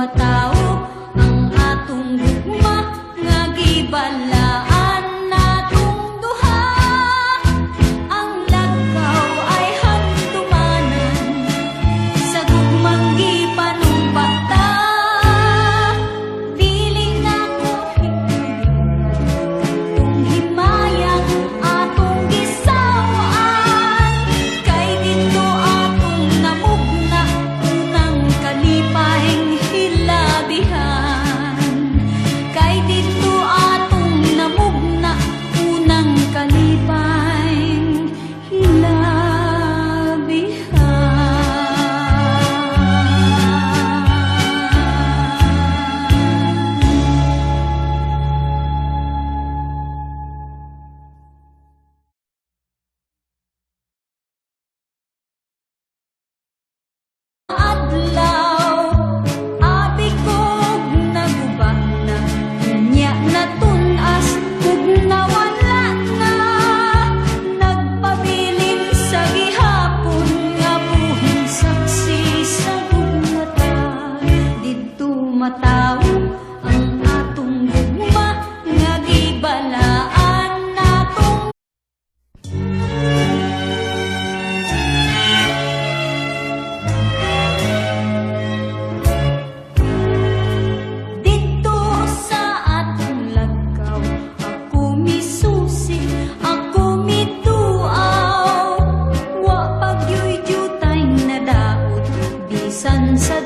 mataw ang atong gugma nga gibalaan natong duha. Ang lakaw ay handumanan sa gugmang gipanumpata. Piling ako itong himayang atong gisawaan, kay dito atong namugna unang kalipahing hilabihan. Kay dito atong namugna unang kalipahing adlaw, abi kog nagubah na, unya natunas ug nawala na. Nagpabilin sa gihapon nga buhing saksi sa gugmata. Didto mataw ang atong gugma nga gibalaan natong dito sa atong lakaw. Ako misusi, ako mituaw, wa pagyoy jutay na daot bisan sa